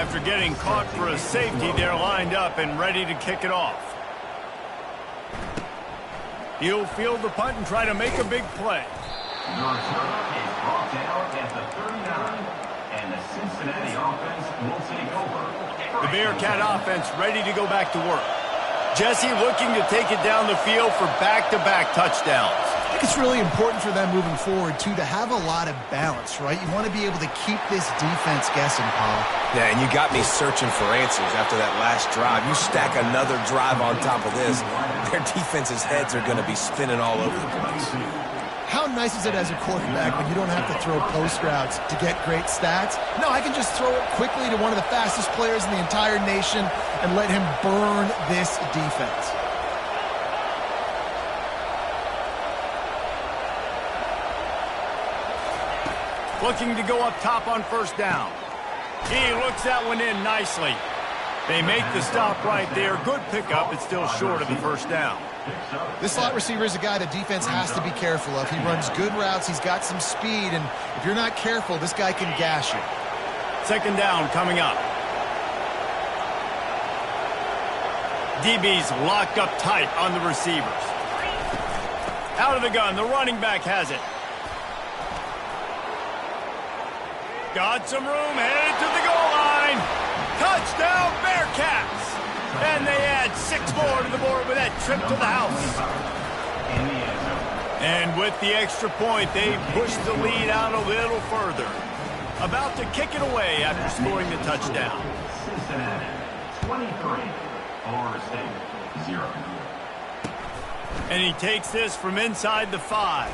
After getting caught for a safety, they're lined up and ready to kick it off. He'll field the punt and try to make a big play. The return is brought down at the 39, and the Cincinnati offense will take over. The Bearcat offense ready to go back to work. Jesse looking to take it down the field for back-to-back touchdowns. I think it's really important for them moving forward, too, to have a lot of balance, right? You want to be able to keep this defense guessing, Paul. Yeah, and you got me searching for answers after that last drive. You stack another drive on top of this, their defense's heads are going to be spinning all over the place. How nice is it as a quarterback when you don't have to throw post routes to get great stats? No, I can just throw it quickly to one of the fastest players in the entire nation and let him burn this defense. Looking to go up top on first down. He looks that one in nicely. They make the stop right there. Good pickup. It's still short of the first down. This slot receiver is a guy the defense has to be careful of. He runs good routes. He's got some speed, and if you're not careful, this guy can gash you. Second down coming up. DB's locked up tight on the receivers. Out of the gun, the running back has it. Got some room, headed to the goal line. Touchdown, Bearcats! And they add 6 more to the board with that trip to the house. And with the extra point, they push the lead out a little further. About to kick it away after scoring the touchdown. Cincinnati, 23. Florida State, 0. And he takes this from inside the 5.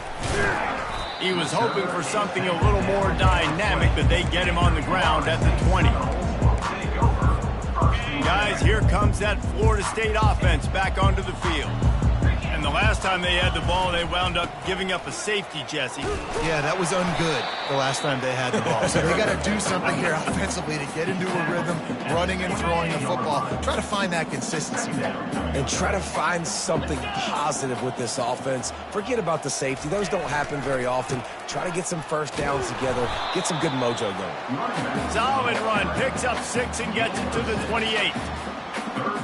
He was hoping for something a little more dynamic, but they get him on the ground at the 20. Guys, here comes that Florida State offense back onto the field. And the last time they had the ball, they wound up giving up a safety, Jesse. Yeah, that was ungood the last time they had the ball. So they got to do something here offensively to get into a rhythm, running and throwing the football. Try to find that consistency there. And try to find something positive with this offense. Forget about the safety. Those don't happen very often. Try to get some first downs together. Get some good mojo going. Solid run. Picks up 6 and gets it to the 28.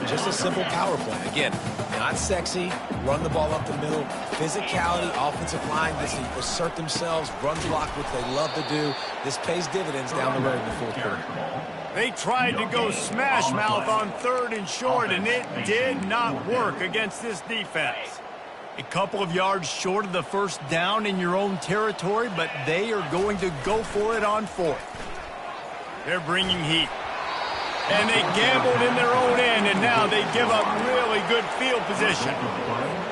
Just a simple power play. Again, not sexy. Run the ball up the middle. Physicality. Offensive line gets to assert themselves. Run block, which they love to do. This pays dividends down the road in the fourth quarter. They tried to go smash mouth on 3rd and short, and it did not work against this defense. A couple of yards short of the first down in your own territory, but they are going to go for it on 4th. They're bringing heat. And they gambled in their own end, and now they give up really good field position.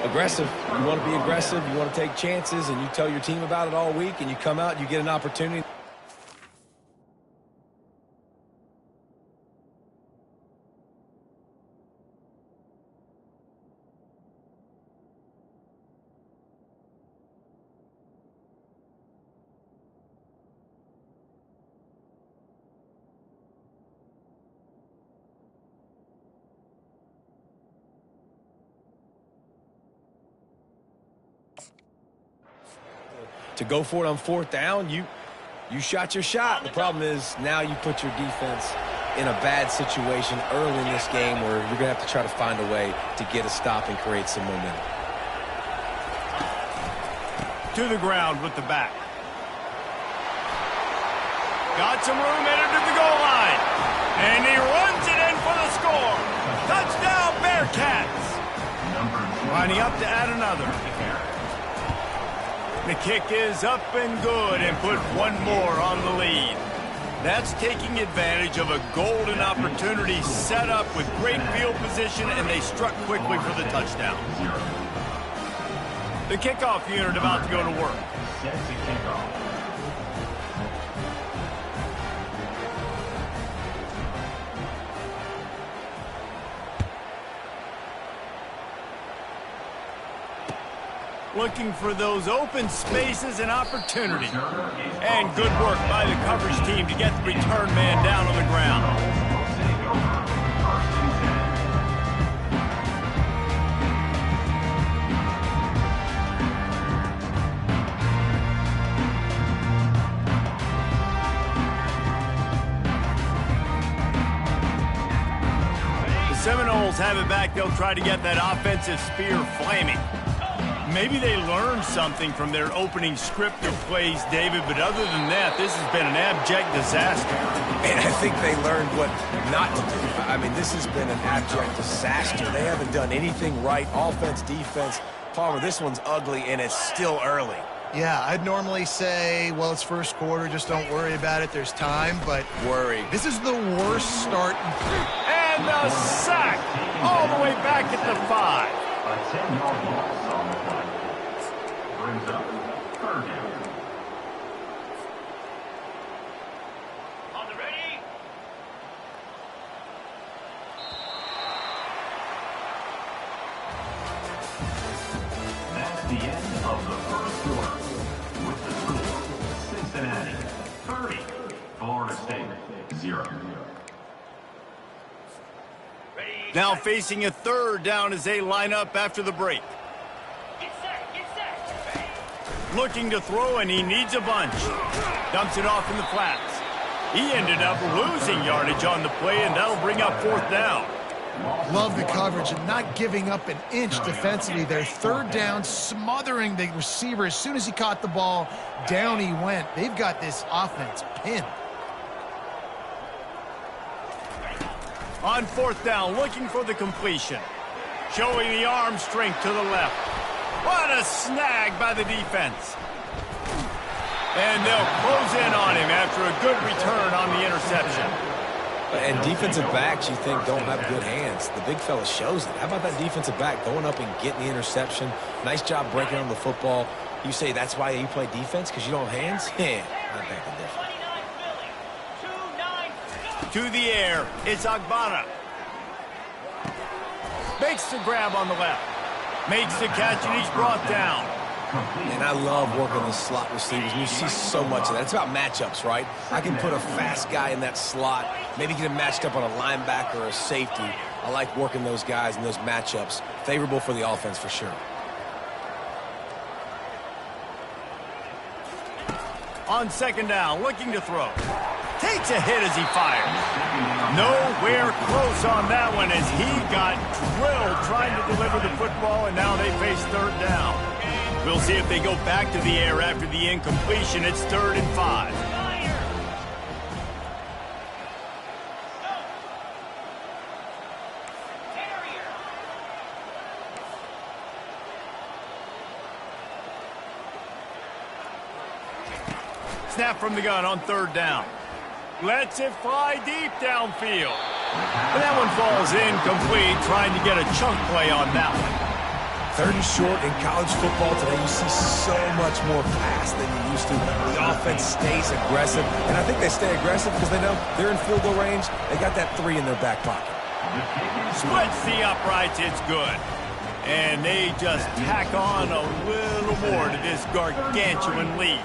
Aggressive. You want to be aggressive. You want to take chances, and you tell your team about it all week, and you come out and you get an opportunity. To go for it on 4th down, you shot your shot. The problem is now you put your defense in a bad situation early in this game where you're going to have to try to find a way to get a stop and create some momentum. To the ground with the back. Got some room, headed to the goal line. And he runs it in for the score. Touchdown, Bearcats. Lining up to add another. The kick is up and good and put 1 more on the lead. That's taking advantage of a golden opportunity set up with great field position, and they struck quickly for the touchdown. The kickoff unit about to go to work. Looking for those open spaces and opportunity. And good work by the coverage team to get the return man down on the ground. Seminoles have it back. They'll try to get that offensive spear flaming. Maybe they learned something from their opening script of plays, David, but other than that, this has been an abject disaster. And I think they learned what not to do. I mean, this has been an abject disaster. They haven't done anything right, offense, defense. Palmer, this one's ugly, and it's still early. Yeah, I'd normally say, well, it's first quarter, just don't worry about it, there's time, but this is the worst start. And the sack all the way back at the 5. A 10-yard loss on the play. Brings up third down. On the ready. That's the end of the first quarter. With the score, Cincinnati 30, Florida State 0. Now facing a third down as they line up after the break. Get set. Looking to throw, and he needs a bunch. Dumps it off in the flats. He ended up losing yardage on the play, and that'll bring up fourth down. Love the coverage and not giving up an inch defensively. Their third down, smothering the receiver. As soon as he caught the ball, down he went. They've got this offense pinned. On fourth down, looking for the completion. Showing the arm strength to the left. What a snag by the defense. And they'll close in on him after a good return on the interception. And defensive backs, you think, don't have good hands. The big fella shows it. How about that defensive back going up and getting the interception? Nice job breaking on the football. You say that's why you play defense, because you don't have hands? Yeah, not that different. To the air, it's Agbara. Makes the grab on the left. Makes the catch, and he's brought down. And I love working the slot receivers. You see so much of that. It's about matchups, right? I can put a fast guy in that slot, maybe get him matched up on a linebacker or a safety. I like working those guys in those matchups. Favorable for the offense for sure. On second down, looking to throw. Takes a hit as he fires. Nowhere close on that one as he got drilled trying to deliver the football, and now they face third down. We'll see if they go back to the air after the incompletion. It's 3rd and 5. Snap from the gun on third down. Lets it fly deep downfield. And that one falls incomplete, trying to get a chunk play on that one. 3rd and short in college football today, you see so much more pass than you used to. The offense stays aggressive, and I think they stay aggressive because they know they're in field goal range. They got that 3 in their back pocket. Splits the uprights, it's good. And they just tack on a little more to this gargantuan lead.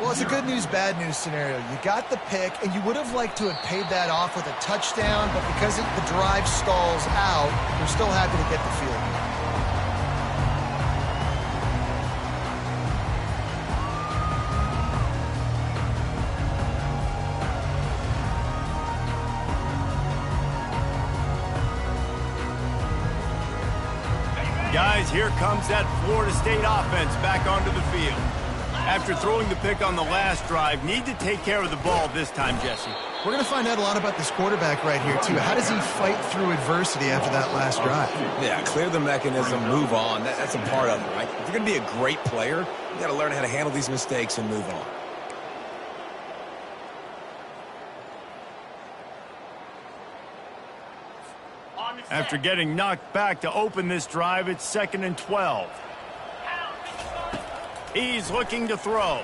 Well, it's a good news, bad news scenario. You got the pick, and you would have liked to have paid that off with a touchdown, but because the drive stalls out, you're still happy to get the field goal. Guys, here comes that Florida State offense back onto the field. After throwing the pick on the last drive, need to take care of the ball this time, Jesse. We're going to find out a lot about this quarterback right here, too. How does he fight through adversity after that last drive? Yeah, clear the mechanism, move on. That's a part of it, right? If you're going to be a great player, you got to learn how to handle these mistakes and move on. After getting knocked back to open this drive, it's 2nd and 12. He's looking to throw.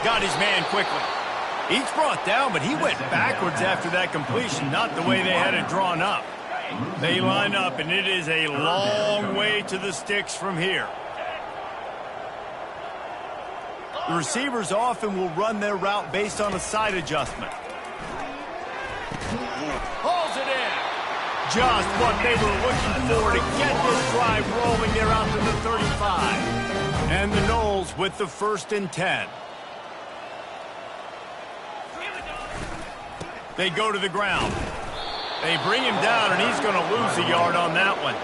Got his man quickly. He's brought down, but he went backwards after that completion, not the way they had it drawn up. They line up, and it is a long way to the sticks from here. The receivers often will run their route based on a side adjustment. Hauls it in. Just what they were looking for to get this drive rolling there out to the 35. And the Noles with the 1st and 10. They go to the ground. They bring him down, and he's going to lose a yard on that one.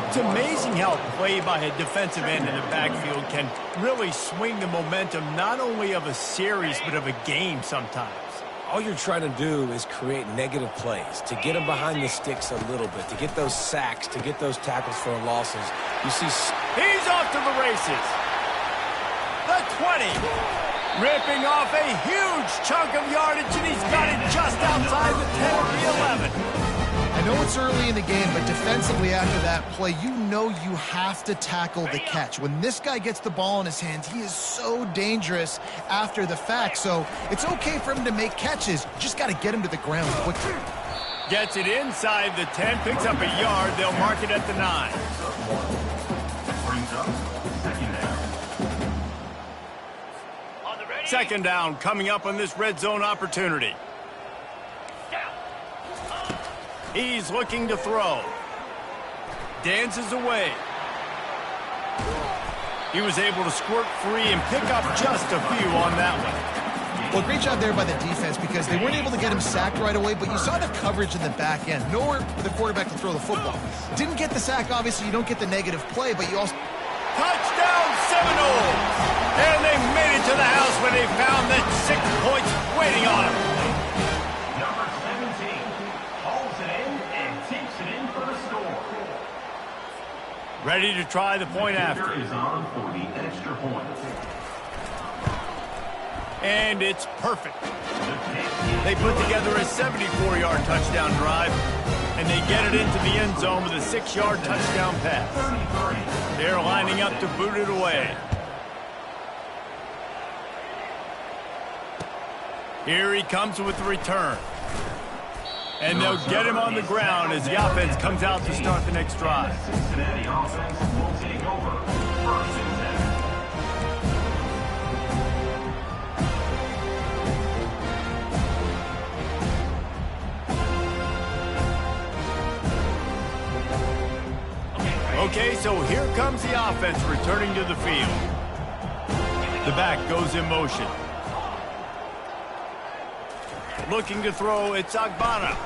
It's amazing how play by a defensive end in the backfield can really swing the momentum not only of a series but of a game sometimes. All you're trying to do is create negative plays, to get them behind the sticks a little bit, to get those sacks, to get those tackles for losses. You see... He's off to the races. The 20. Ripping off a huge chunk of yardage, and he's got it just outside the 10 or the 11. I know it's early in the game, but defensively after that play, you know you have to tackle the catch. When this guy gets the ball in his hands, he is so dangerous after the fact. So it's okay for him to make catches. Just got to get him to the ground quickly. Gets it inside the 10, picks up a yard. They'll mark it at the 9. Brings up second down. On the ready. Second down coming up on this red zone opportunity. He's looking to throw. Dances away. He was able to squirt free and pick up just a few on that one. Well, great job there by the defense because they weren't able to get him sacked right away, but you saw the coverage in the back end. Nowhere for the quarterback to throw the football. Didn't get the sack, obviously. You don't get the negative play, but you also... Touchdown Seminoles! And they made it to the house when they found that 6 points waiting on them. Number 17 hauls it in and takes it in for the score. Ready to try the point after. Kicker is on for the extra point. And it's perfect. The kick They put together a 74-yard touchdown drive, and they get it into the end zone with a 6-yard touchdown pass. They're lining up to boot it away. Here he comes with the return. And they'll get him on the ground as the offense comes out to start the next drive. Cincinnati offense will take over. First and 10. Okay, so here comes the offense returning to the field. The back goes in motion. Looking to throw, it's Agbana.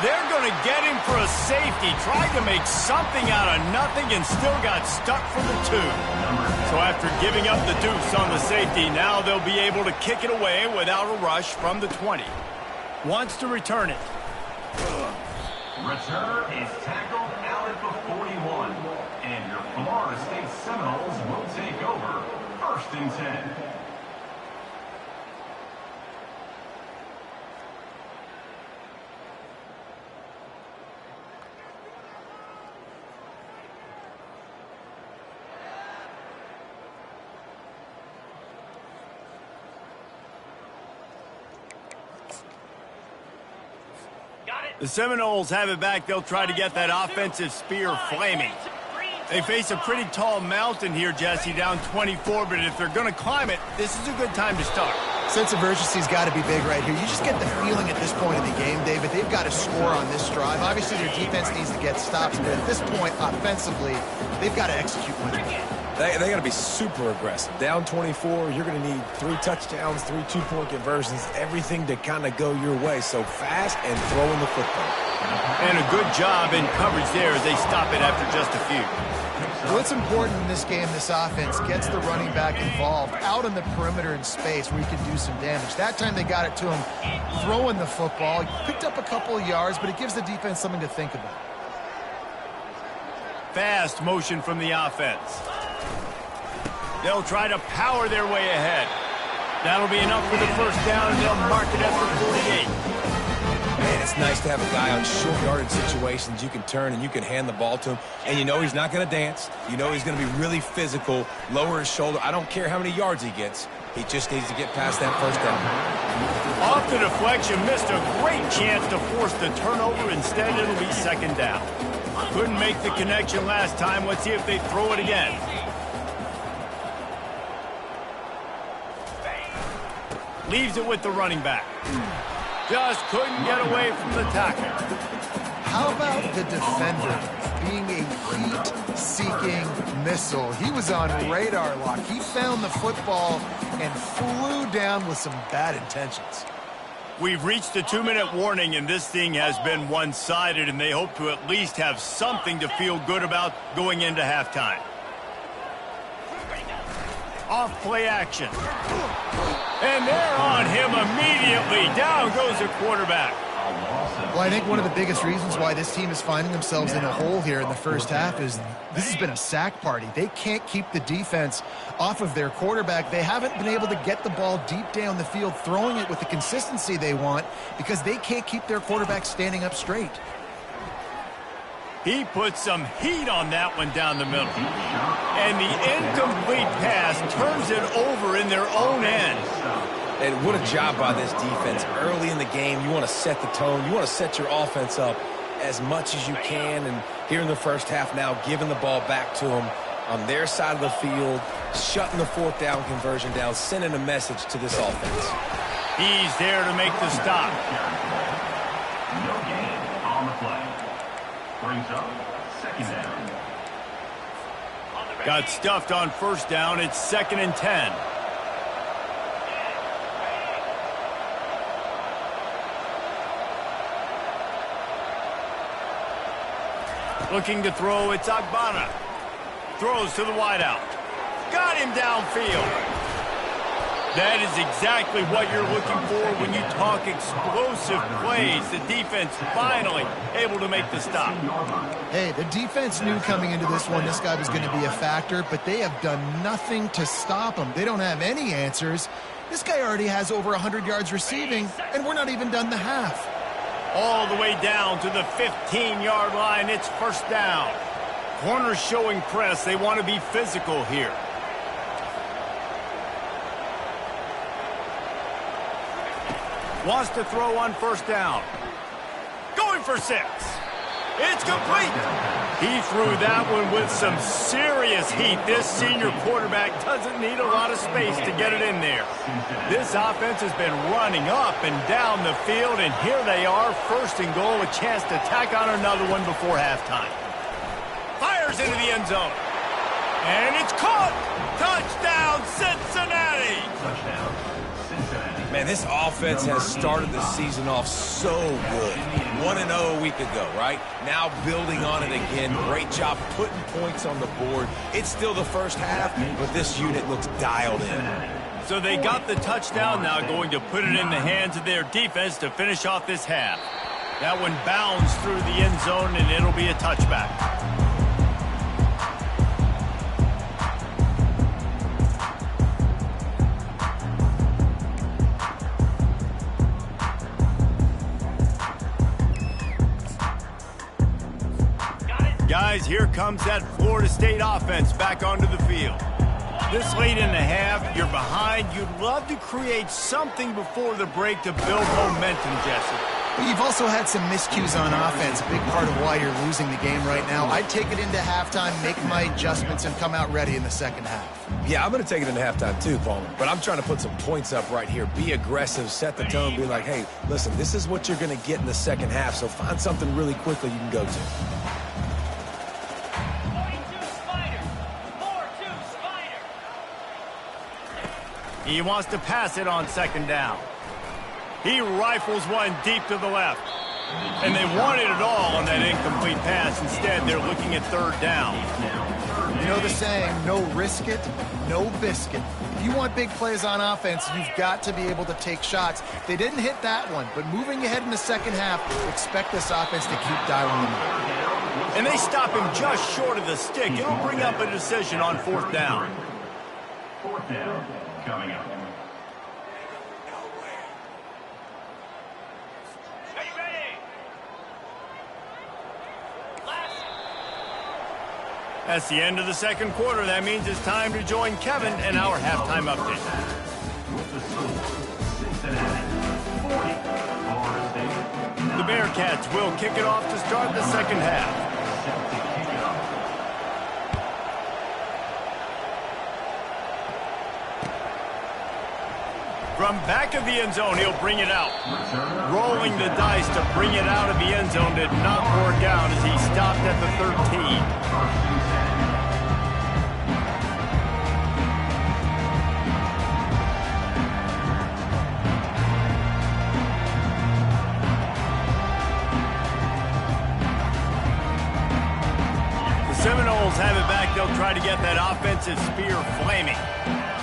They're going to get him for a safety. Tried to make something out of nothing and still got stuck for the 2. So after giving up the deuce on the safety, now they'll be able to kick it away without a rush from the 20. Wants to return it. Return is tackled out at the 41. And your Florida State Seminoles will take over. First and 10. The Seminoles have it back. They'll try to get that offensive spear flaming. They face a pretty tall mountain here, Jesse, down 24, but if they're going to climb it, this is a good time to start. Sense of urgency's got to be big right here. You just get the feeling at this point in the game, David, they've got to score on this drive. Obviously, their defense needs to get stops, but at this point, offensively, they've got to execute much better. They got to be super aggressive. Down 24, you're going to need 3 touchdowns, 3 two-point conversions, everything to kind of go your way. So fast and throwing the football. And a good job in coverage there as they stop it after just a few. What's important in this game, this offense gets the running back involved out on the perimeter in space where he can do some damage. That time they got it to him throwing the football. He picked up a couple of yards, but it gives the defense something to think about. Fast motion from the offense. They'll try to power their way ahead. That'll be enough for the first down, and they'll mark it at the 48. Man, it's nice to have a guy on short yardage situations you can turn and you can hand the ball to him. And you know he's not going to dance. You know he's going to be really physical, lower his shoulder. I don't care how many yards he gets. He just needs to get past that first down. Off the deflection, missed a great chance to force the turnover. Instead, it'll be second down. Couldn't make the connection last time. Let's see if they throw it again. Leaves it with the running back. Just couldn't get away from the tackle. How about the defender being a heat-seeking missile? He was on radar lock. He found the football and flew down with some bad intentions. We've reached the 2-minute warning, and this thing has been one-sided, and they hope to at least have something to feel good about going into halftime. Off play action. And they're on him immediately. Down goes the quarterback. Well, I think one of the biggest reasons why this team is finding themselves in a hole here in the first half is this has been a sack party. They can't keep the defense off of their quarterback. They haven't been able to get the ball deep down the field, throwing it with the consistency they want because they can't keep their quarterback standing up straight. He put some heat on that one down the middle. And the incomplete pass turns it over in their own end. And what a job by this defense. Early in the game, you want to set the tone. You want to set your offense up as much as you can. And here in the first half now, giving the ball back to them on their side of the field, shutting the fourth down conversion down, sending a message to this offense. He's there to make the stop. No gain on the play. Brings up second down. Got stuffed on first down. It's 2nd and 10. Looking to throw, it's Agbana. Throws to the wideout. Got him downfield. That is exactly what you're looking for when you talk explosive plays. The defense finally able to make the stop. Hey, the defense knew coming into this one this guy was going to be a factor, but they have done nothing to stop him. They don't have any answers. This guy already has over 100 yards receiving, and we're not even done the half. All the way down to the 15-yard line. It's first down. Corners showing press. They want to be physical here. Wants to throw on first down. Going for 6. It's complete. He threw that one with some serious heat. This senior quarterback doesn't need a lot of space to get it in there. This offense has been running up and down the field, and here they are, 1st and goal, a chance to tack on another one before halftime. Fires into the end zone. And it's caught. Touchdown, Cincinnati. Touchdown, Cincinnati. Man, this offense has started the season off so good. 1-0 a week ago, right? Now building on it again. Great job putting points on the board. It's still the first half, but this unit looks dialed in. So they got the touchdown, now going to put it in the hands of their defense to finish off this half. That one bounds through the end zone, and it'll be a touchback. Guys, here comes that Florida State offense back onto the field. This late in the half, you're behind. You'd love to create something before the break to build momentum, Jesse. But you've also had some miscues on offense, a big part of why you're losing the game right now. I'd take it into halftime, make my adjustments, and come out ready in the second half. Yeah, I'm going to take it into halftime too, Palmer. But I'm trying to put some points up right here. Be aggressive, set the tone, be like, hey, listen, this is what you're going to get in the second half, so find something really quickly you can go to. He wants to pass it on 2nd down. He rifles one deep to the left. And they wanted it all on that incomplete pass. Instead, they're looking at 3rd down. You know the saying, no risk it, no biscuit. If you want big plays on offense, you've got to be able to take shots. They didn't hit that one, but moving ahead in the second half, expect this offense to keep dialing them up. And they stop him just short of the stick. It'll bring up a decision on 4th down. 4th down coming up. That's the end of the second quarter. That means it's time to join Kevin and our halftime update. With the score, Cincinnati 40, Florida State 9. The Bearcats will kick it off to start the second half. Set to kick off. From back of the end zone, he'll bring it out. Rolling the dice to bring it out of the end zone did not work out as he stopped at the 13. they'll try to get that offensive spear flaming.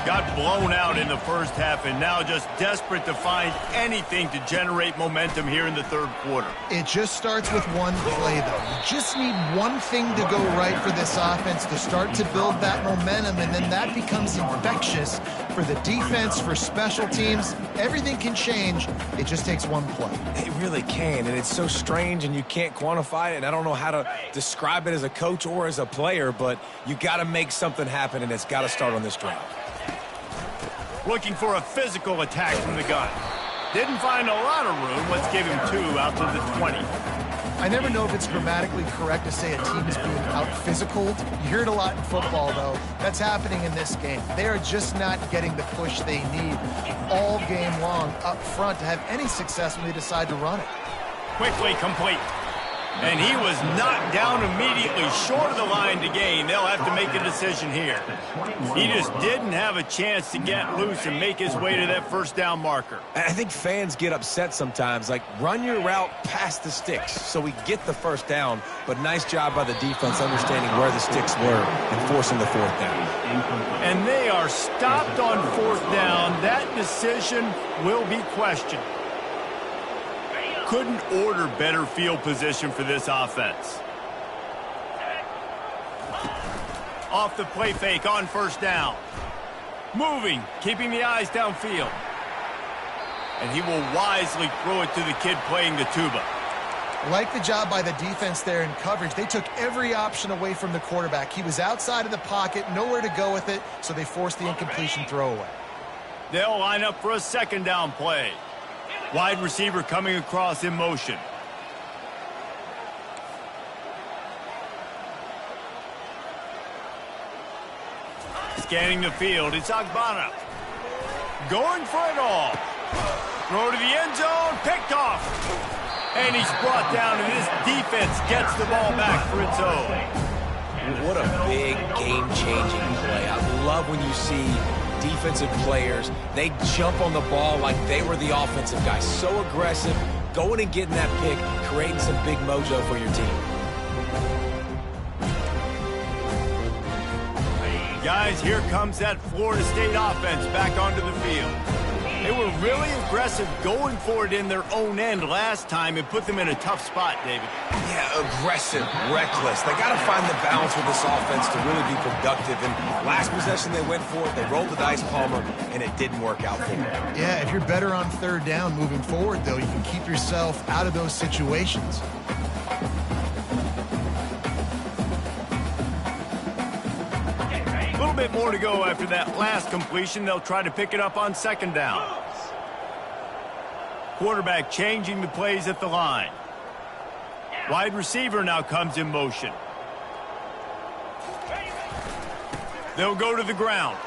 Got blown out in the first half and now just desperate to find anything to generate momentum here in the third quarter. It just starts with one play, though. You just need one thing to go right for this offense to start to build that momentum, and then that becomes infectious for the defense, for special teams. Everything can change. It just takes one play. It really can, and it's so strange, and you can't quantify it, and I don't know how to describe it as a coach or as a player, but you got to make something happen, and it's got to start on this drive. Looking for a physical attack from the gun. Didn't find a lot of room. Let's give him 2 out to the 20. I never know if it's grammatically correct to say a team is being out-physicaled. You hear it a lot in football, though. That's happening in this game. They are just not getting the push they need all game long up front to have any success when they decide to run it. Quickly complete. And he was knocked down immediately short of the line to gain. They'll have to make a decision here. He just didn't have a chance to get loose and make his way to that first down marker. I think fans get upset sometimes, like run your route past the sticks so we get the first down, but nice job by the defense understanding where the sticks were and forcing the fourth down. And they are stopped on fourth down. That decision will be questioned. Couldn't order better field position for this offense. Off the play fake on first down. Moving, keeping the eyes downfield. And he will wisely throw it to the kid playing the tuba. Like the job by the defense there in coverage. They took every option away from the quarterback. He was outside of the pocket, nowhere to go with it, so they forced the incompletion throwaway. They'll line up for a second down play. Wide receiver coming across in motion. Scanning the field, it's Agbana. Going for it all. Throw to the end zone, picked off. And he's brought down, and this defense gets the ball back for its own. What a big game-changing play. I love when you see defensive players, they jump on the ball like they were the offensive guys. So aggressive, going and getting that pick, creating some big mojo for your team. Guys, here comes that Florida State offense back onto the field. They were really aggressive going for it in their own end last time and put them in a tough spot, David. Yeah, aggressive, reckless. They got to find the balance with this offense to really be productive. And last possession they went for it, they rolled the dice, Palmer, and it didn't work out for them. Yeah, if you're better on third down moving forward, though, you can keep yourself out of those situations. A little bit more to go after that last completion. They'll try to pick it up on second down. Quarterback changing the plays at the line. Wide receiver now comes in motion. They'll go to the ground.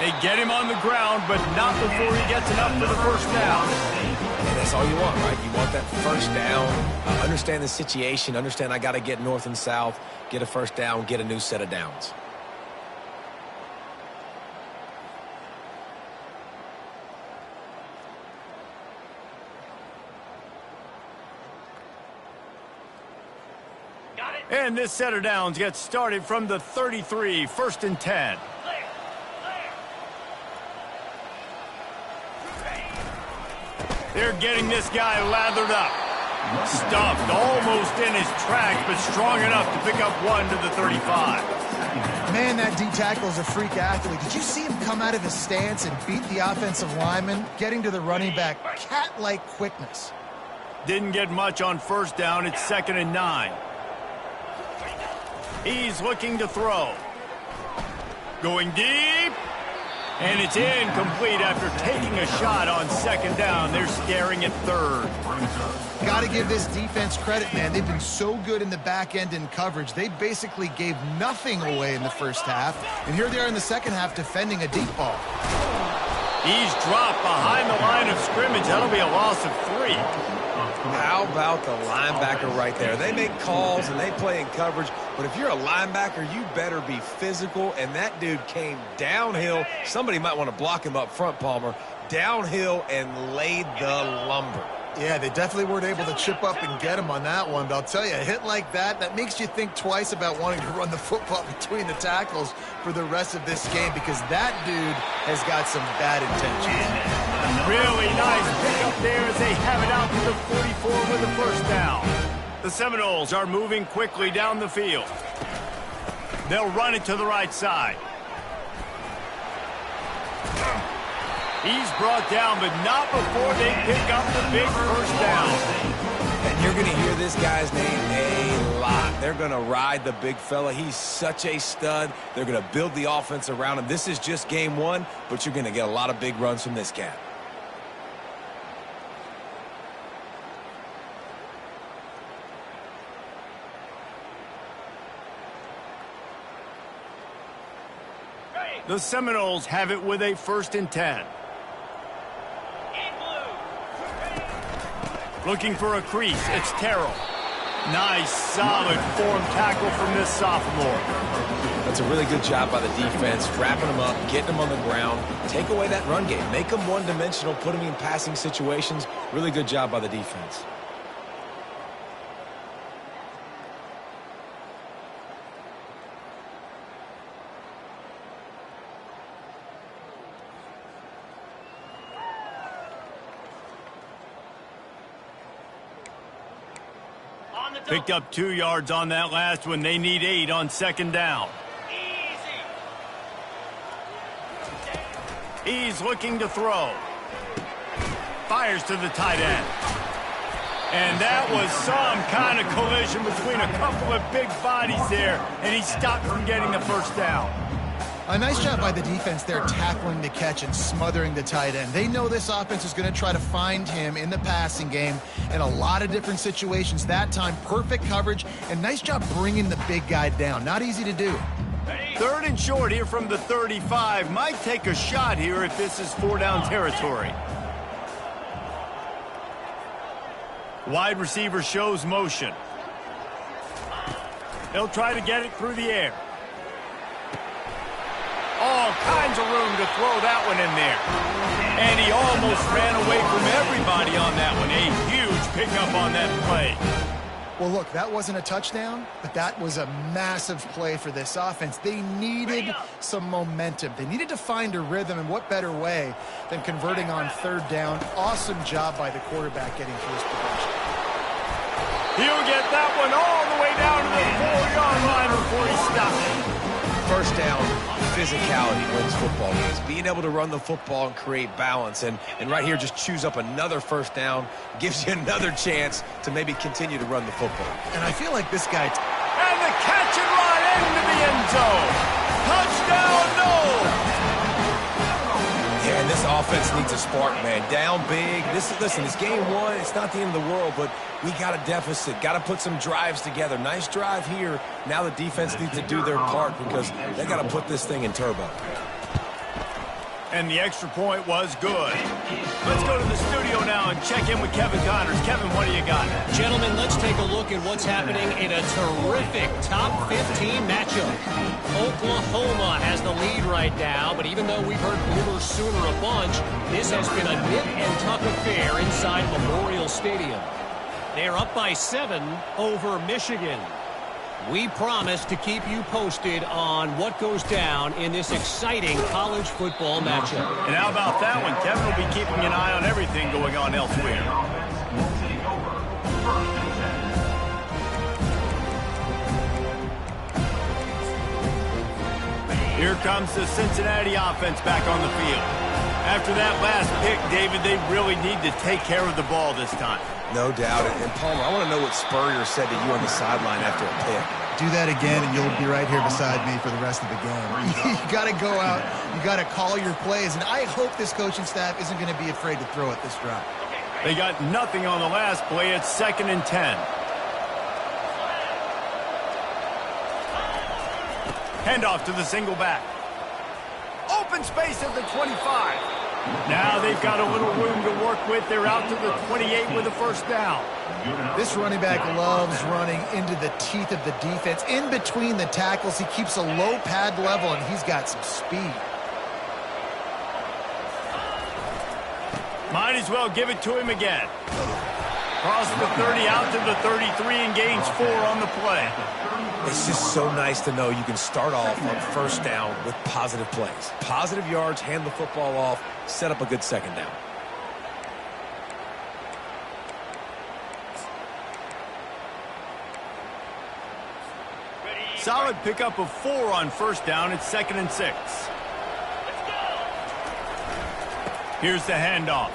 They get him on the ground, but not before he gets enough for the first down. And that's all you want, right? You want that first down. Understand the situation. Understand I got to get north and south, get a first down, get a new set of downs. And this set of downs gets started from the 33, 1st and 10. They're getting this guy lathered up. Stuffed almost in his tracks, but strong enough to pick up one to the 35. Man, that D tackle is a freak athlete. Did you see him come out of his stance and beat the offensive lineman, getting to the running back? Cat-like quickness. Didn't get much on first down. It's 2nd and 9. He's looking to throw. Going deep. And it's incomplete after taking a shot on second down. They're staring at third. Got to give this defense credit, man. They've been so good in the back end in coverage. They basically gave nothing away in the first half. And here they are in the second half defending a deep ball. He's dropped behind the line of scrimmage. That'll be a loss of 3. How about the linebacker right there? They make calls and they play in coverage, but if you're a linebacker, you better be physical, and that dude came downhill. Somebody might want to block him up front, Palmer. Downhill and laid the lumber. Yeah, they definitely weren't able to chip up and get him on that one. But I'll tell you, a hit like that, that makes you think twice about wanting to run the football between the tackles for the rest of this game, because that dude has got some bad intentions. Really nice pickup there as they have it out to the 44 with the first down. The Seminoles are moving quickly down the field. They'll run it to the right side. He's brought down, but not before they pick up the big first down. And you're going to hear this guy's name a lot. They're going to ride the big fella. He's such a stud. They're going to build the offense around him. This is just game one, but you're going to get a lot of big runs from this cat. The Seminoles have it with a 1st and 10. Looking for a crease, it's Terrell. Nice, solid form tackle from this sophomore. That's a really good job by the defense, wrapping them up, getting them on the ground, take away that run game, make them one-dimensional, put them in passing situations. Really good job by the defense. Picked up 2 yards on that last one. They need 8 on 2nd down. He's looking to throw. Fires to the tight end. And that was some kind of collision between a couple of big bodies there, and he stopped from getting the first down. A nice job by the defense there, tackling the catch and smothering the tight end. They know this offense is going to try to find him in the passing game in a lot of different situations. That time, perfect coverage, and nice job bringing the big guy down. Not easy to do. 3rd and short here from the 35. Might take a shot here if this is 4-down territory. Wide receiver shows motion. They'll try to get it through the air. All kinds of room to throw that one in there. And he almost ran away from everybody on that one. A huge pickup on that play. Well, look, that wasn't a touchdown, but that was a massive play for this offense. They needed some momentum. They needed to find a rhythm, and what better way than converting on 3rd down. Awesome job by the quarterback getting to his progression. He'll get that one all the way down to the 4-yard line before he stops. First down, physicality wins football games. Being able to run the football and create balance. And right here, just choose up another first down. Gives you another chance to maybe continue to run the football. And I feel like this guy... And the catch and run into the end zone. Touchdown, no! Yeah, and this offense needs a spark, man. Down big. Listen, it's game one. It's not the end of the world, but we got a deficit. Got to put some drives together. Nice drive here. Now the defense needs to do their part because they got to put this thing in turbo. And the extra point was good. Let's go to the studio now and check in with Kevin Connors. Kevin, what do you got? Gentlemen, let's take a look at what's happening in a terrific top 15 matchup. Oklahoma has the lead right now, but even though we've heard Boomer Sooner a bunch, this has been a nip and tuck affair inside Memorial Stadium. They're up by 7 over Michigan. We promise to keep you posted on what goes down in this exciting college football matchup. And how about that one? Kevin will be keeping an eye on everything going on elsewhere. Here comes the Cincinnati offense back on the field. After that last pick, David, they really need to take care of the ball this time. No doubt. And Palmer, I want to know what Spurrier said to you on the sideline after a pick. Do that again, and you'll be right here beside me for the rest of the game. You got to go out. You got to call your plays, and I hope this coaching staff isn't going to be afraid to throw it this drive. They got nothing on the last play. It's 2nd and 10. Handoff to the single back. Open space at the 25. Now they've got a little room to work with. They're out to the 28 with the first down. This running back loves running into the teeth of the defense. In between the tackles, he keeps a low pad level, and he's got some speed. Might as well give it to him again. Cross the 30 out to the 33 and gains 4 on the play. It's just so nice to know you can start off on first down with positive plays. Positive yards, hand the football off, set up a good second down. Solid pickup of 4 on first down. It's 2nd and 6. Here's the handoff.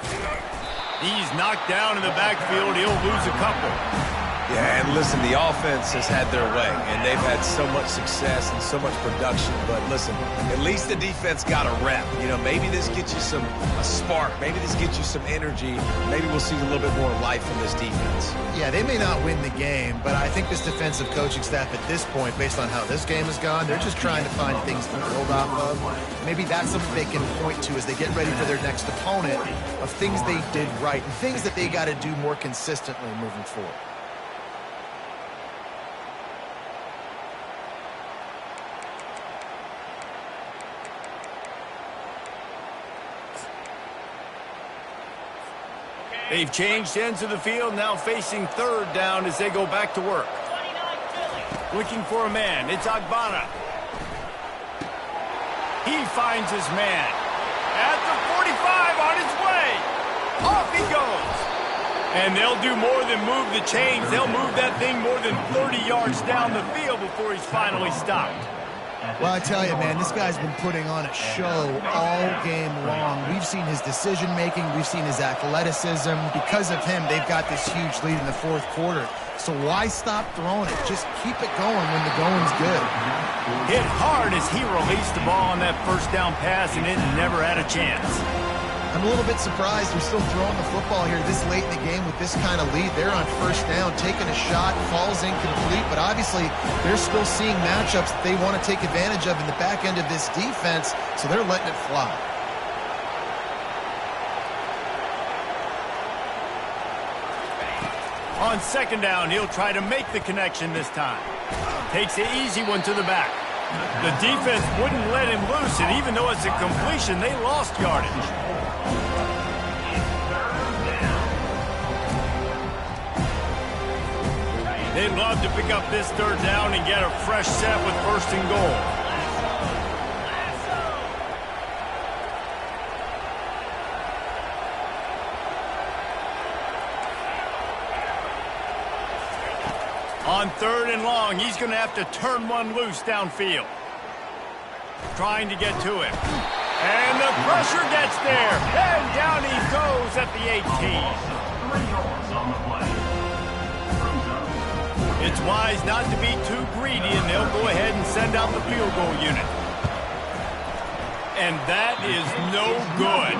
He's knocked down in the backfield. He'll lose a couple. Yeah, and listen, the offense has had their way, and they've had so much success and so much production. But listen, at least the defense got a rep. You know, maybe this gets you a spark. Maybe this gets you some energy. Maybe we'll see a little bit more life from this defense. Yeah, they may not win the game, but I think this defensive coaching staff at this point, based on how this game has gone, they're just trying to find things to build off of. Maybe that's something they can point to as they get ready for their next opponent of things they did right and things that they got to do more consistently moving forward. They've changed ends of the field, now facing 3rd down as they go back to work. Looking for a man, it's Agbana. He finds his man. At the 45, on his way. Off he goes. And they'll do more than move the chains. They'll move that thing more than 30 yards down the field before he's finally stopped. Well, I tell you, man, this guy's been putting on a show all game long. We've seen his decision-making. We've seen his athleticism. Because of him, they've got this huge lead in the 4th quarter. So why stop throwing it? Just keep it going when the going's good. Hit hard as he released the ball on that first down pass, and it never had a chance. I'm a little bit surprised they're still throwing the football here this late in the game with this kind of lead. They're on first down, taking a shot, falls incomplete, but obviously they're still seeing matchups that they want to take advantage of in the back end of this defense, so they're letting it fly. On 2nd down, he'll try to make the connection this time. Takes the easy one to the back. The defense wouldn't let him loose, and even though it's a completion, they lost yardage. They'd love to pick up this 3rd down and get a fresh set with 1st and goal. On 3rd and long, he's going to have to turn one loose downfield. Trying to get to it. And the pressure gets there. And down he goes at the 18. It's wise not to be too greedy, and they'll go ahead and send out the field goal unit. And that is no good.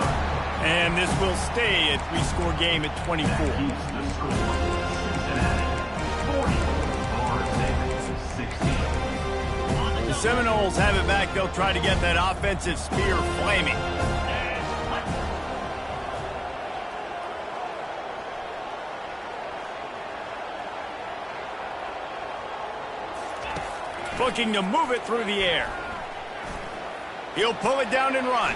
And this will stay a 3-score game at 24. The Seminoles have it back. They'll try to get that offensive spear flaming. Looking to move it through the air. He'll pull it down and run.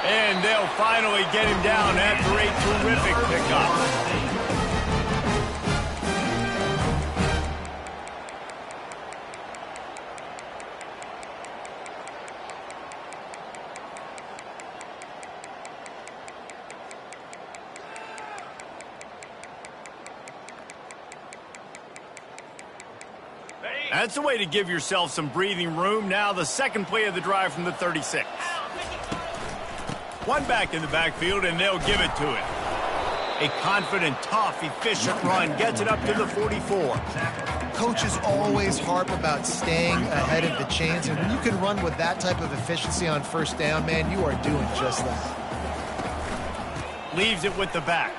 And they'll finally get him down after a terrific pickup. That's the way to give yourself some breathing room. Now the 2nd play of the drive from the 36. One back in the backfield, and they'll give it to him. A confident, tough, efficient run gets it up to the 44. Coaches always harp about staying ahead of the chains, and when you can run with that type of efficiency on first down, man, you are doing just that. Leaves it with the back.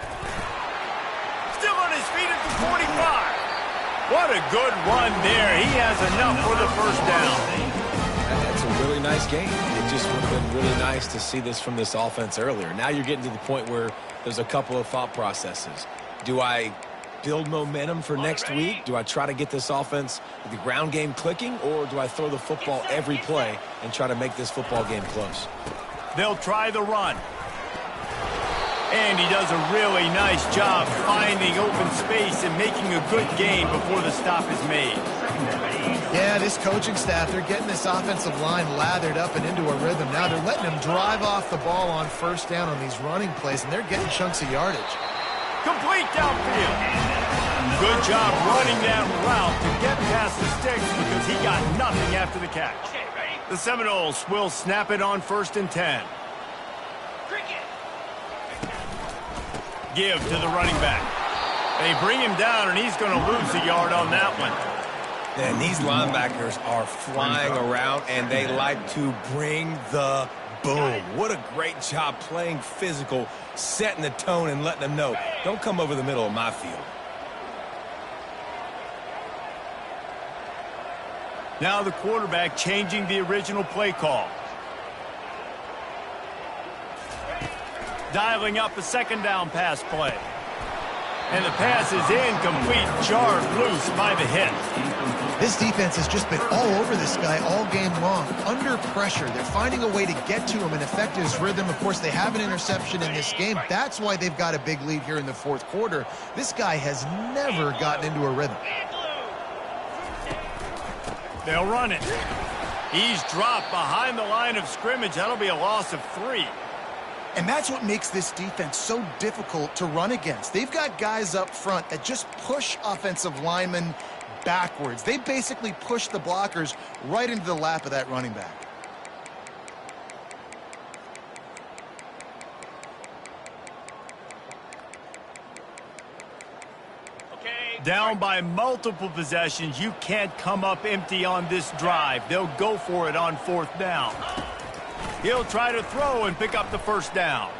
Still on his feet at the 45. What a good run there. He has enough for the 1st down. That's a really nice game. It just would have been really nice to see this from this offense earlier. Now you're getting to the point where there's a couple of thought processes. Do I build momentum for next week? Do I try to get this offense, the ground game clicking, or do I throw the football every play and try to make this football game close? They'll try the run. And he does a really nice job finding open space and making a good gain before the stop is made. Yeah, this coaching staff, they're getting this offensive line lathered up and into a rhythm. Now they're letting them drive off the ball on first down on these running plays, and they're getting chunks of yardage. Complete downfield. Good job running that route to get past the sticks because he got nothing after the catch. Okay, ready? The Seminoles will snap it on 1st and 10. Cricket. Give to the running back. They bring him down, and he's going to lose a yard on that one. And these linebackers are flying around, and they like to bring the boom. What a great job playing physical, setting the tone, and letting them know, don't come over the middle of my field. Now the quarterback changing the original play call. Dialing up a 2nd down pass play. And the pass is incomplete, jarred loose by the hit. This defense has just been all over this guy all game long. Under pressure, they're finding a way to get to him and affect his rhythm. Of course, they have an interception in this game. That's why they've got a big lead here in the 4th quarter. This guy has never gotten into a rhythm. They'll run it. He's dropped behind the line of scrimmage. That'll be a loss of 3. And that's what makes this defense so difficult to run against. They've got guys up front that just push offensive linemen backwards. They basically push the blockers right into the lap of that running back. Okay. Down by multiple possessions, you can't come up empty on this drive. They'll go for it on 4th down. He'll try to throw and pick up the 1st down.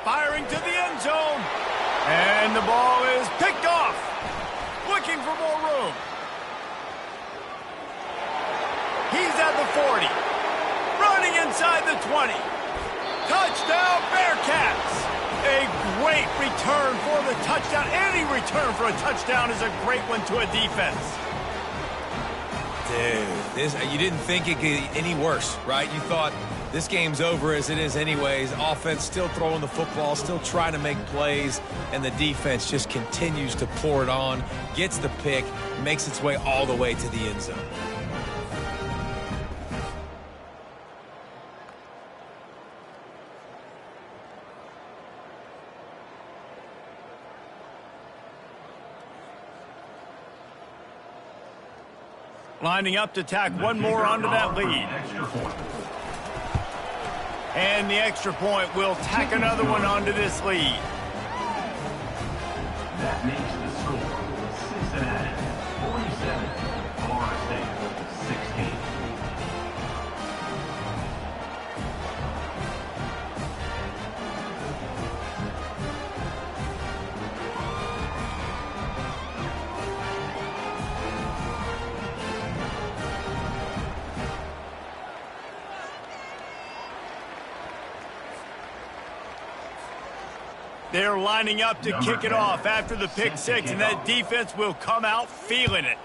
Firing to the end zone. And the ball is picked off. Looking for more room. He's at the 40. Running inside the 20. Touchdown, Bearcats. A great return for the touchdown. Any return for a touchdown is a great one to a defense. Dude, you didn't think it could get any worse, right? You thought this game's over as it is anyways. Offense still throwing the football, still trying to make plays, and the defense just continues to pour it on, gets the pick, makes its way all the way to the end zone. Lining up to tack one more onto that lead. And the extra point will tack another one onto this lead. That makes the score Cincinnati 47, Florida State 16. They're lining up to kick it off after the pick 6, and that defense will come out feeling it.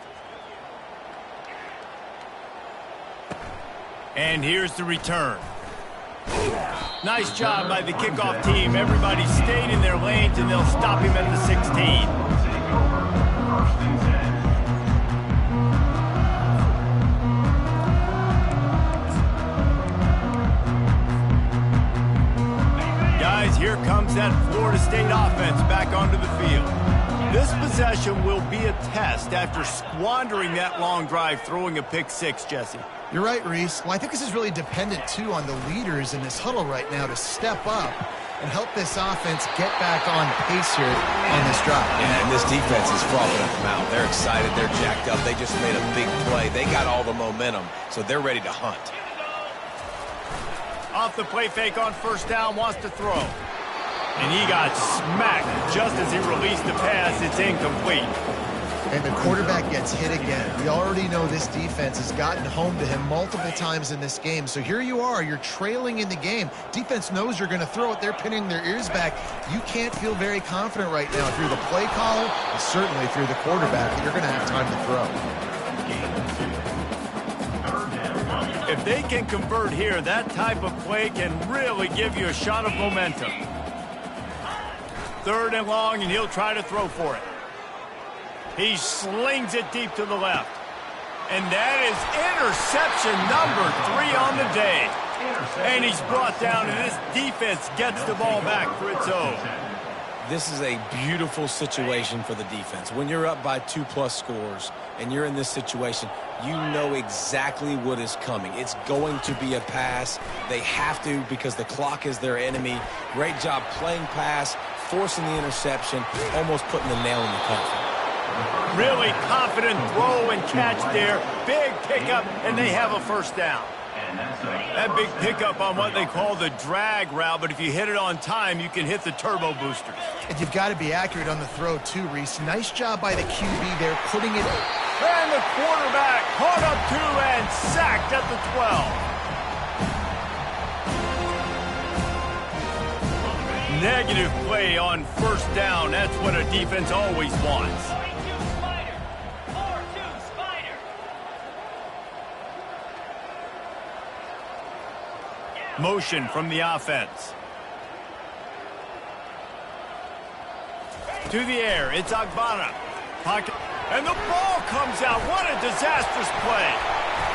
And here's the return. Nice job by the kickoff team. Everybody stayed in their lanes, and they'll stop him at the 16. Take over 1st and 10. Guys, here comes that Florida State offense back onto the field. This possession will be a test after squandering that long drive throwing a pick 6, Jesse. You're right, Reese. Well, I think this is really dependent, too, on the leaders in this huddle right now to step up and help this offense get back on pace here on this drive. Yeah, and this defense is frothing them out. They're excited. They're jacked up. They just made a big play. They got all the momentum, so they're ready to hunt. Off the play fake on 1st down, wants to throw. And he got smacked just as he released the pass. It's incomplete. And the quarterback gets hit again. We already know this defense has gotten home to him multiple times in this game. So here you are, you're trailing in the game. Defense knows you're going to throw it. They're pinning their ears back. You can't feel very confident right now through the play caller and certainly through the quarterback that you're going to have time to throw. If they can convert here, that type of play can really give you a shot of momentum. 3rd and long, and he'll try to throw for it. He slings it deep to the left. And that is interception number 3 on the day. And he's brought down, and this defense gets the ball back for its own. This is a beautiful situation for the defense. When you're up by 2+ scores and you're in this situation, you know exactly what is coming. It's going to be a pass. They have to because the clock is their enemy. Great job playing pass, forcing the interception, almost putting the nail in the coffin. Really confident throw and catch there. Big pickup, and they have a 1st down. That big pickup on what they call the drag route, but if you hit it on time, you can hit the turbo boosters. And you've got to be accurate on the throw, too, Reese. Nice job by the QB there, putting it... And the quarterback caught up 2 and sacked at the 12. Negative play on 1st down. That's what a defense always wants. Motion from the offense. To the air, it's Agbana. Pocket, and the ball comes out. What a disastrous play.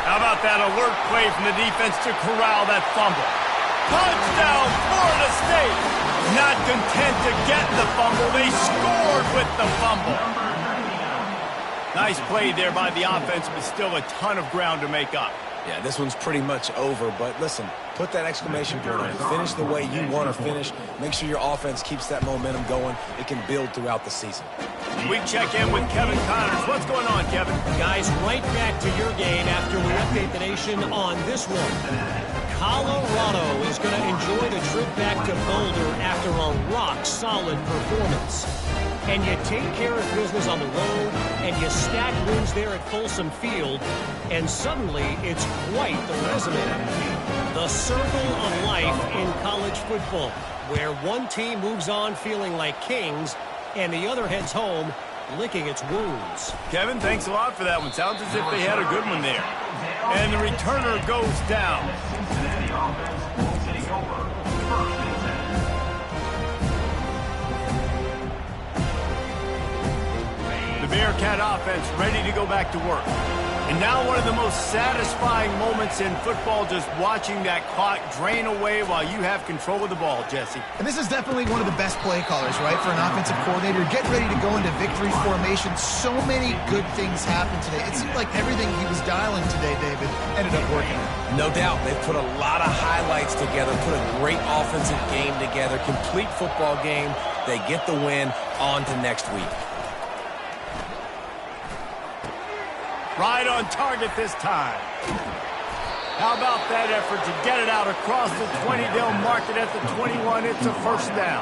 How about that alert play from the defense to corral that fumble? Touchdown, Florida State. Not content to get the fumble, they scored with the fumble. Nice play there by the offense, but still a ton of ground to make up. Yeah, this one's pretty much over, but listen, put that exclamation point on it. Finish the way you want to finish. Make sure your offense keeps that momentum going. It can build throughout the season. We check in with Kevin Connors. What's going on, Kevin? Guys, right back to your game after we update the nation on this one. Colorado is going to enjoy the trip back to Boulder after a rock-solid performance. And you take care of business on the road, and you stack wins there at Folsom Field, and suddenly it's quite the resume. The circle of life in college football, where one team moves on feeling like kings, and the other heads home licking its wounds. Kevin, thanks a lot for that one. Sounds as if they had a good one there. And the returner goes down. Cincinnati offense will take over 1st and 10. The Bearcat offense ready to go back to work. And now one of the most satisfying moments in football, just watching that clock drain away while you have control of the ball, Jesse. And this is definitely one of the best play callers, right, for an offensive coordinator. Get ready to go into victory formation. So many good things happened today. It seemed like everything he was dialing today, David, ended up working. No doubt. They've put a lot of highlights together, put a great offensive game together, complete football game. They get the win. On to next week. Right on target this time. How about that effort to get it out across the 20? They'll mark it at the 21. It's a 1st down.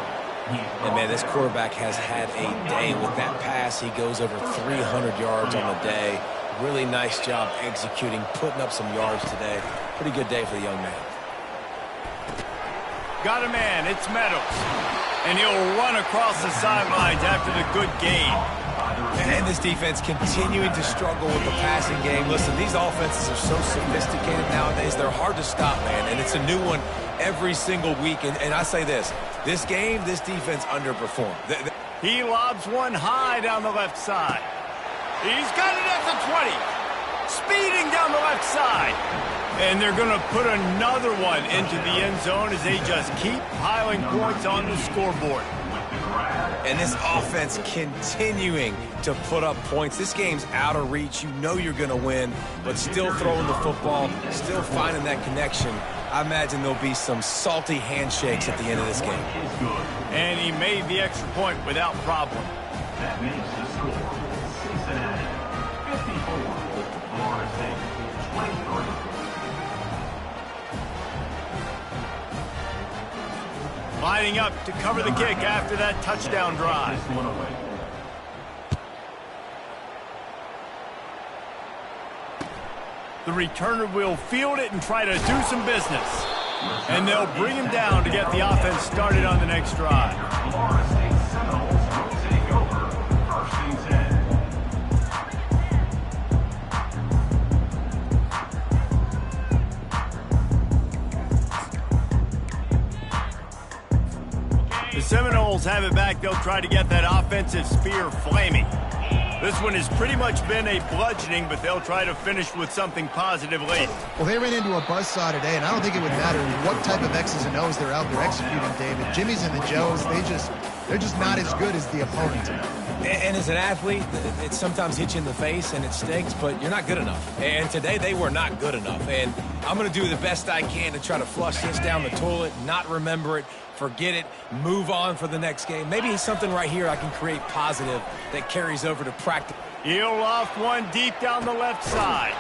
And, man, this quarterback has had a day with that pass. He goes over 300 yards on the day. Really nice job executing, putting up some yards today. Pretty good day for the young man. Got a man. It's Meadows. And he'll run across the sidelines after the good gain. And this defense continuing to struggle with the passing game. Listen, these offenses are so sophisticated nowadays. They're hard to stop, man. And it's a new one every single week. And I say this game, this defense underperformed. He lobs one high down the left side. He's got it at the 20. Speeding down the left side. And they're going to put another one into the end zone as they just keep piling points on the scoreboard. And this offense continuing to put up points. This game's out of reach. You know you're going to win, but still throwing the football, still finding that connection. I imagine there'll be some salty handshakes at the end of this game. And he made the extra point without problem. That makes the score Cincinnati 54, Florida State 23. Lining up to cover the kick after that touchdown drive. The returner will field it and try to do some business. And they'll bring him down to get the offense started on the next drive. Florida State Seminoles will take over 1st and 10. The Seminoles have it back. They'll try to get that offensive spear flaming. This one has pretty much been a bludgeoning, but they'll try to finish with something positive late. Well, they ran into a buzzsaw today, and I don't think it would matter what type of X's and O's they're out there executing, David. Jimmy's and the Joes, they're just not as good as the opponent. And as an athlete, it sometimes hits you in the face and it stinks, but you're not good enough. And today they were not good enough. And I'm going to do the best I can to try to flush this down the toilet, not remember it, forget it, move on for the next game. Maybe something right here I can create positive that carries over to practice. He'll loft one deep down the left side.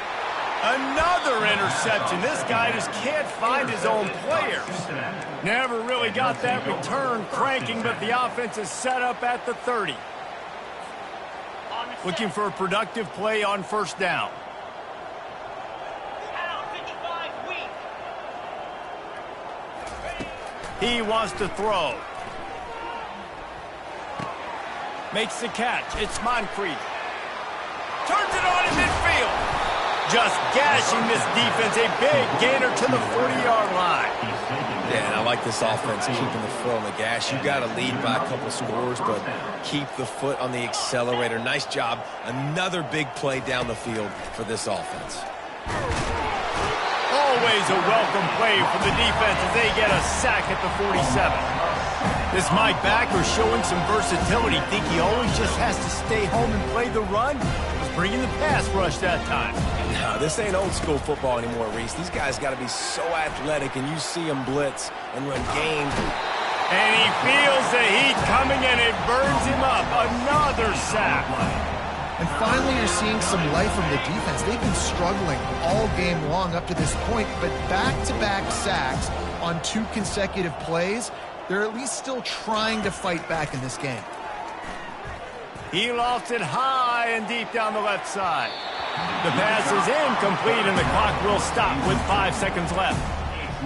Another interception. This guy just can't find his own players. Never really got that return cranking, but the offense is set up at the 30. Looking for a productive play on first down. He wants to throw. Makes the catch. It's Moncrief. Turns it on in midfield. Just gashing this defense. A big gainer to the 40-yard line. Yeah, and I like this offense, keeping the foot on the gas. You got to lead by a couple scores, but keep the foot on the accelerator. Nice job. Another big play down the field for this offense. Always a welcome play from the defense as they get a sack at the 47. This Mike backer showing some versatility. Think he always just has to stay home and play the run? He's bringing the pass rush that time. No, this ain't old school football anymore, Reese. These guys got to be so athletic, and you see them blitz and run game. And he feels the heat coming, and it burns him up. Another sack. And finally, you're seeing some life from the defense. They've been struggling all game long up to this point, but back-to-back sacks on 2 consecutive plays, they're at least still trying to fight back in this game. He lofts it high and deep down the left side. The pass is incomplete, and the clock will stop with 5 seconds left.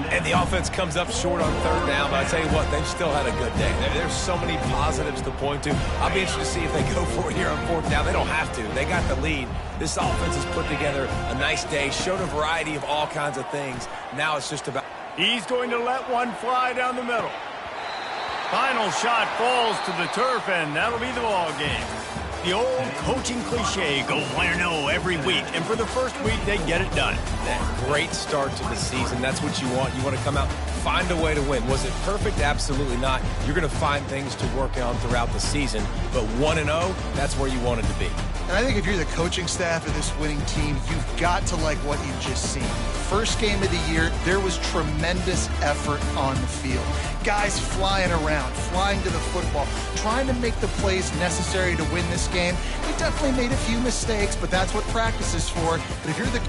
And the offense comes up short on third down, but I tell you what, they've still had a good day. There's so many positives to point to. I'll be interested to see if they go for it here on fourth down. They don't have to. They got the lead. This offense has put together a nice day, showed a variety of all kinds of things. Now it's just about... He's going to let one fly down the middle. Final shot falls to the turf, and that'll be the ball game. The old coaching cliche, go 1-0 every week. And for the first week, they get it done. That great start to the season. That's what you want. You want to come out, find a way to win. Was it perfect? Absolutely not. You're going to find things to work on throughout the season. But 1-0, that's where you want it to be. And I think if you're the coaching staff of this winning team, you've got to like what you've just seen. First game of the year, there was tremendous effort on the field. Guys flying around, flying to the football, trying to make the plays necessary to win this game. They definitely made a few mistakes, but that's what practice is for. But if you're the